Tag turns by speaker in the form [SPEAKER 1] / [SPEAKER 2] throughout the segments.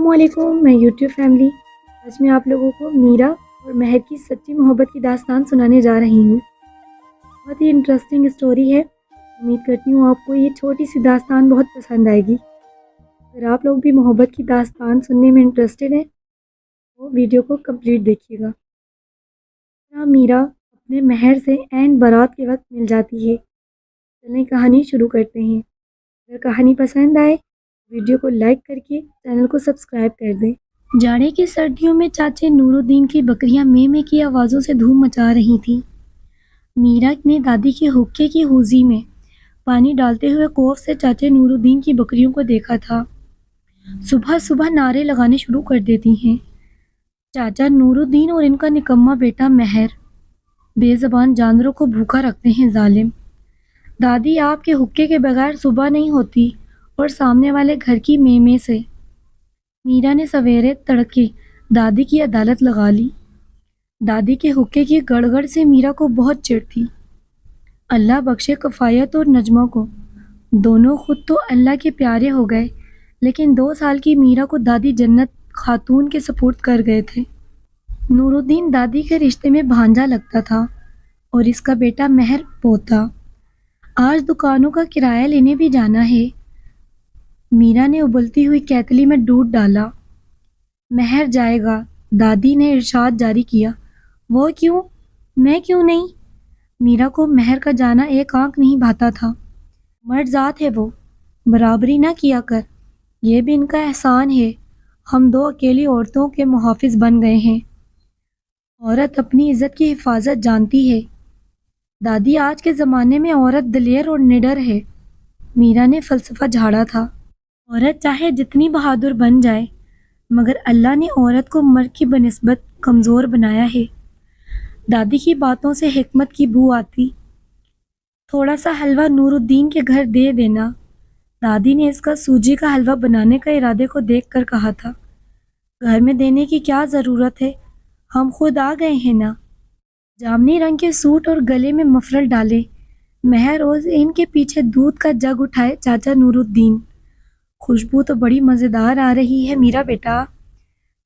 [SPEAKER 1] السلام علیکم، میں یوٹیوب فیملی۔ آج میں آپ لوگوں کو میرا اور مہر کی سچی محبت کی داستان سنانے جا رہی ہوں۔ بہت ہی انٹرسٹنگ اسٹوری ہے۔ امید کرتی ہوں آپ کو یہ چھوٹی سی داستان بہت پسند آئے گی۔ اگر آپ لوگ بھی محبت کی داستان سننے میں انٹرسٹڈ ہیں تو ویڈیو کو کمپلیٹ دیکھیے گا۔ میرا اپنے مہر سے عین بارات کے وقت مل جاتی ہے۔ چلیں کہانی شروع کرتے ہیں۔ اگر کہانی پسند آئے ویڈیو کو لائک کر کے چینل کو سبسکرائب کر دیں۔ جاڑے کی سردیوں میں چاچے نور الدین کی بکریاں میں کی آوازوں سے دھوم مچا رہی تھیں۔ میرا نے دادی کے حقے کی ہوزی میں پانی ڈالتے ہوئے خوف سے چاچے نور الدین کی بکریوں کو دیکھا تھا۔ صبح صبح نعرے لگانے شروع کر دیتی ہیں۔ چاچا نور الدین اور ان کا نکما بیٹا مہر بے زبان جانوروں کو بھوکا رکھتے ہیں ظالم۔ دادی آپ کے حقے کے بغیر صبح نہیں ہوتی اور سامنے والے گھر کی میں سے۔ میرا نے سویرے تڑکے دادی کی عدالت لگا لی۔ دادی کے حقے کی گڑگڑ سے میرا کو بہت چڑ تھی۔ اللہ بخشے کفایت اور نجمہ کو، دونوں خود تو اللہ کے پیارے ہو گئے لیکن 2 سال کی میرا کو دادی جنت خاتون کے سپرد کر گئے تھے۔ نور الدین دادی کے رشتے میں بھانجا لگتا تھا اور اس کا بیٹا مہر پوتا۔ آج دکانوں کا کرایہ لینے بھی جانا ہے۔ میرا نے ابلتی ہوئی کیتلی میں دودھ ڈالا۔ مہر جائے گا، دادی نے ارشاد جاری کیا۔ وہ کیوں؟ میں کیوں نہیں؟ میرا کو مہر کا جانا ایک آنکھ نہیں بھاتا تھا۔ مرد ذات ہے وہ، برابری نہ کیا کر، یہ بھی ان کا احسان ہے۔ ہم 2 اکیلی عورتوں کے محافظ بن گئے ہیں۔ عورت اپنی عزت کی حفاظت جانتی ہے۔ دادی آج کے زمانے میں عورت دلیر اور نڈر ہے۔ میرا نے فلسفہ جھاڑا تھا۔ عورت چاہے جتنی بہادر بن جائے مگر اللہ نے عورت کو مرد کی بنسبت کمزور بنایا ہے۔ دادی کی باتوں سے حکمت کی بو آتی۔ تھوڑا سا حلوہ نور الدین کے گھر دے دینا۔ دادی نے اس کا سوجی کا حلوہ بنانے کا ارادے کو دیکھ کر کہا تھا۔ گھر میں دینے کی کیا ضرورت ہے، ہم خود آ گئے ہیں نا۔ جامنی رنگ کے سوٹ اور گلے میں مفرل ڈالے مہر روز ان کے پیچھے دودھ کا جگ اٹھائے چاچا نور الدین۔ خوشبو تو بڑی مزیدار آ رہی ہے میرا بیٹا۔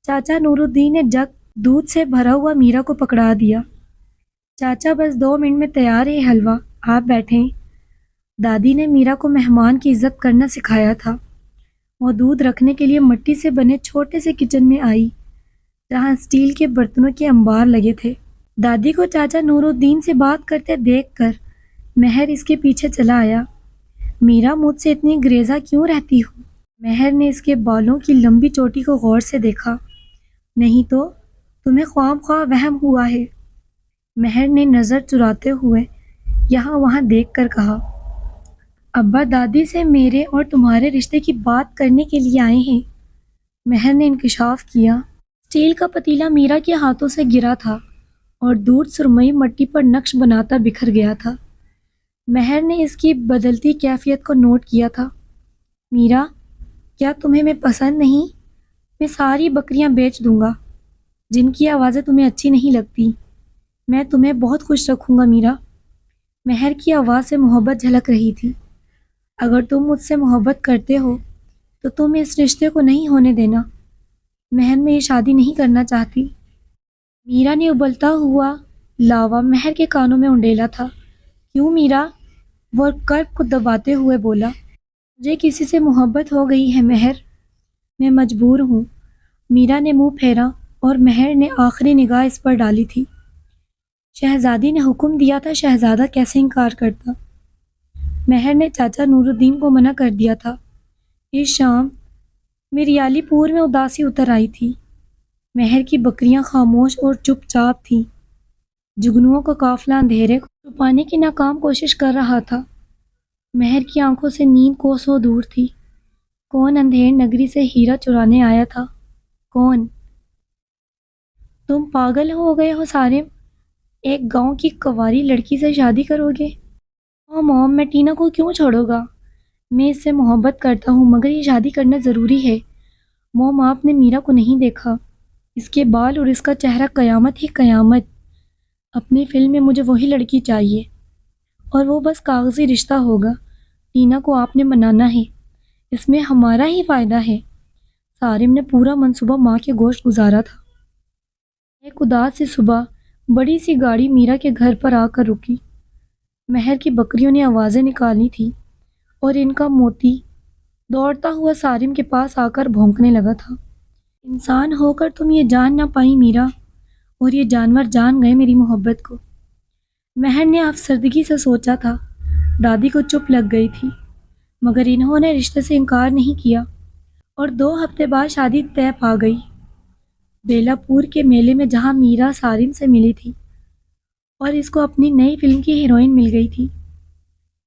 [SPEAKER 1] چاچا نور الدین نے جگ دودھ سے بھرا ہوا میرا کو پکڑا دیا۔ چاچا بس 2 منٹ میں تیار ہے حلوہ، آپ بیٹھیں۔ دادی نے میرا کو مہمان کی عزت کرنا سکھایا تھا۔ وہ دودھ رکھنے کے لیے مٹی سے بنے چھوٹے سے کچن میں آئی جہاں اسٹیل کے برتنوں کے انبار لگے تھے۔ دادی کو چاچا نور الدین سے بات کرتے دیکھ کر مہر اس کے پیچھے چلا آیا۔ میرا مجھ سے اتنی گریزا کیوں رہتی ہو؟ مہر نے اس کے بالوں کی لمبی چوٹی کو غور سے دیکھا۔ نہیں تو تمہیں خواہ خواہ وہم ہوا ہے، مہر نے نظر چراتے ہوئے یہاں وہاں دیکھ کر کہا۔ ابا دادی سے میرے اور تمہارے رشتے کی بات کرنے کے لیے آئے ہیں، مہر نے انکشاف کیا۔ اسٹیل کا پتیلا میرا کے ہاتھوں سے گرا تھا اور دودھ سرمئی مٹی پر نقش بناتا بکھر گیا تھا۔ مہر نے اس کی بدلتی کیفیت کو نوٹ کیا تھا۔ میرا، کیا تمہیں میں پسند نہیں؟ میں ساری بکریاں بیچ دوں گا جن کی آوازیں تمہیں اچھی نہیں لگتی۔ میں تمہیں بہت خوش رکھوں گا میرا۔ مہر کی آواز سے محبت جھلک رہی تھی۔ اگر تم مجھ سے محبت کرتے ہو تو تم اس رشتے کو نہیں ہونے دینا۔ مہر میں یہ شادی نہیں کرنا چاہتی۔ میرا نے ابلتا ہوا لاوا مہر کے کانوں میں انڈیلا تھا۔ کیوں میرا؟ وہ کرب کو دباتے ہوئے بولا۔ مجھے کسی سے محبت ہو گئی ہے مہر، میں مجبور ہوں۔ میرا نے منہ پھیرا اور مہر نے آخری نگاہ اس پر ڈالی تھی۔ شہزادی نے حکم دیا تھا، شہزادہ کیسے انکار کرتا؟ مہر نے چاچا نور الدین کو منع کر دیا تھا۔ اس شام میریالی پور میں اداسی اتر آئی تھی۔ مہر کی بکریاں خاموش اور چپ چاپ تھیں۔ جگنوؤں کا قافلہ اندھیرے کو چھپانے کی ناکام کوشش کر رہا تھا۔ مہر کی آنکھوں سے نیند کوسوں دور تھی۔ کون اندھیر نگری سے ہیرا چرانے آیا تھا؟ کون؟ تم پاگل ہو گئے ہو سارم؟ ایک گاؤں کی کنواری لڑکی سے شادی کرو گے؟ موم، میں ٹینا کو کیوں چھوڑوں گا؟ میں اس سے محبت کرتا ہوں مگر یہ شادی کرنا ضروری ہے۔ موم، آپ نے میرا کو نہیں دیکھا، اس کے بال اور اس کا چہرہ قیامت ہی قیامت۔ اپنی فلم میں مجھے وہی لڑکی چاہیے اور وہ بس کاغذی رشتہ ہوگا۔ ٹینا کو آپ نے منانا ہے، اس میں ہمارا ہی فائدہ ہے۔ سارم نے پورا منصوبہ ماں کے گوشت گزارا تھا۔ ایک اداس سی صبح بڑی سی گاڑی میرا کے گھر پر آ کر رکی۔ مہر کی بکریوں نے آوازیں نکالی تھی اور ان کا موتی دوڑتا ہوا سارم کے پاس آ کر بھونکنے لگا تھا۔ انسان ہو کر تم یہ جان نہ پائی میرا، اور یہ جانور جان گئے میری محبت کو۔ مہر نے افسردگی سے سوچا تھا۔ دادی کو چپ لگ گئی تھی، مگر انہوں نے رشتے سے انکار نہیں کیا اور 2 ہفتے بعد شادی طے پا گئی۔ بیلا پور کے میلے میں جہاں میرا سارم سے ملی تھی اور اس کو اپنی نئی فلم کی ہیروئن مل گئی تھی،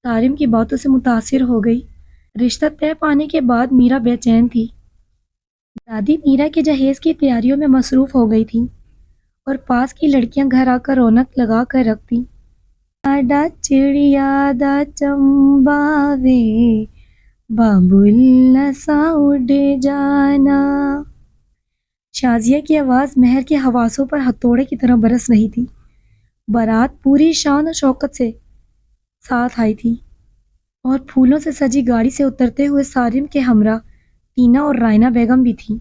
[SPEAKER 1] سارم کی باتوں سے متاثر ہو گئی۔ رشتہ طے پانے کے بعد میرا بے چین تھی۔ دادی میرا کے جہیز کی تیاریوں میں مصروف ہو گئی تھی اور پاس کی لڑکیاں گھر آ کر رونق لگا کر رکھتی۔ آڈا چڑیا دا چمباوے بابل سا اڑ جانا۔ شازیہ کی آواز مہر کے حواسوں پر ہتھوڑے کی طرح برس رہی تھی۔ بارات پوری شان و شوکت سے ساتھ آئی تھی اور پھولوں سے سجی گاڑی سے اترتے ہوئے سارم کے ہمراہ ٹینا اور رائنا بیگم بھی تھی۔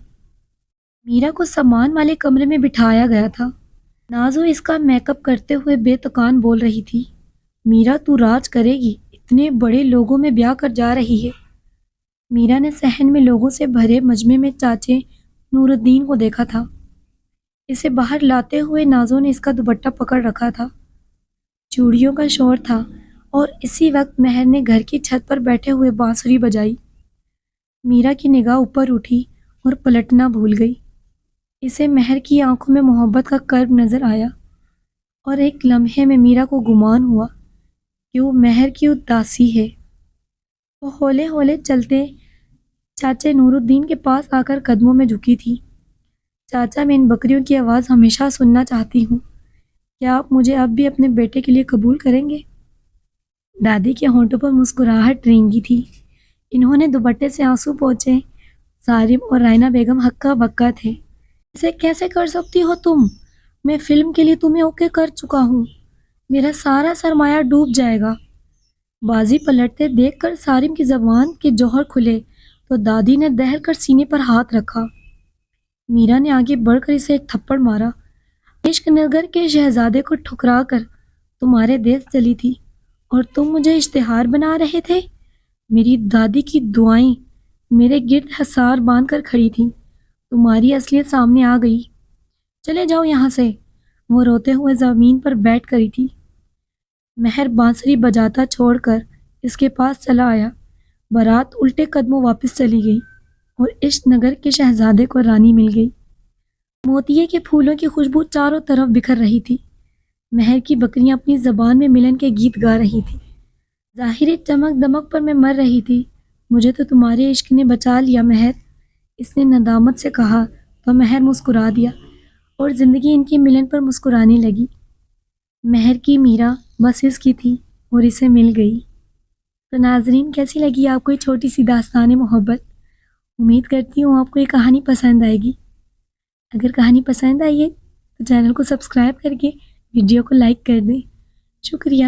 [SPEAKER 1] میرا کو سامان والے کمرے میں بٹھایا گیا تھا۔ نازو اس کا میک اپ کرتے ہوئے بے تکان بول رہی تھی، میرا تو راج کرے گی، اتنے بڑے لوگوں میں بیاہ کر جا رہی ہے۔ میرا نے صحن میں لوگوں سے بھرے مجمع میں چاچے نور الدین کو دیکھا تھا۔ اسے باہر لاتے ہوئے نازو نے اس کا دوپٹہ پکڑ رکھا تھا۔ چوڑیوں کا شور تھا اور اسی وقت مہر نے گھر کی چھت پر بیٹھے ہوئے بانسری بجائی۔ میرا کی نگاہ اوپر اٹھی اور پلٹنا بھول گئی۔ اسے مہر کی آنکھوں میں محبت کا کرب نظر آیا اور ایک لمحے میں میرا کو گمان ہوا کہ وہ مہر کی اداسی ہے۔ وہ ہولے ہولے چلتے چاچے نور الدین کے پاس آ کر قدموں میں جھکی تھی۔ چاچا، میں ان بکریوں کی آواز ہمیشہ سننا چاہتی ہوں، کیا آپ مجھے اب بھی اپنے بیٹے کے لیے قبول کریں گے؟ دادی کے ہونٹوں پر مسکراہٹ رینگی تھی۔ انہوں نے دوپٹے سے آنسو پوچھے۔ سارم اور رائنا بیگم ہکا بکا تھے۔ اسے کیسے کر سکتی ہو تم؟ میں فلم کے لیے تمہیں اوکے کر چکا ہوں، میرا سارا سرمایہ ڈوب جائے گا۔ بازی پلٹتے دیکھ کر سارم کی زبان کے جوہر کھلے تو دادی نے دہل کر سینے پر ہاتھ رکھا۔ میرا نے آگے بڑھ کر اسے ایک تھپڑ مارا۔ عشق نگر کے شہزادے کو ٹھکرا کر تمہارے دیس چلی تھی اور تم مجھے اشتہار بنا رہے تھے۔ میری دادی کی دعائیں میرے گرد حصار باندھ کر کھڑی تھیں۔ تمہاری اصلیت سامنے آ گئی، چلے جاؤ یہاں سے۔ وہ روتے ہوئے زمین پر بیٹھ کری تھی۔ مہر بانسری بجاتا چھوڑ کر اس کے پاس چلا آیا۔ بارات الٹے قدموں واپس چلی گئی اور عشق نگر کے شہزادے کو رانی مل گئی۔ موتیے کے پھولوں کی خوشبو چاروں طرف بکھر رہی تھی۔ مہر کی بکریاں اپنی زبان میں ملن کے گیت گا رہی تھیں۔ ظاہری چمک دمک پر میں مر رہی تھی۔ مجھے تو تمہارے عشق نے بچا لیا مہر، اس نے ندامت سے کہا تو مہر مسکرا دیا اور زندگی ان کی ملن پر مسکرانے لگی۔ مہر کی میرا بس اس کی تھی اور اسے مل گئی۔ تو ناظرین، کیسی لگی آپ کو یہ چھوٹی سی داستان محبت؟ امید کرتی ہوں آپ کو یہ کہانی پسند آئے گی۔ اگر کہانی پسند آئی ہے تو چینل کو سبسکرائب کر کے ویڈیو کو لائک کر دیں۔ شکریہ۔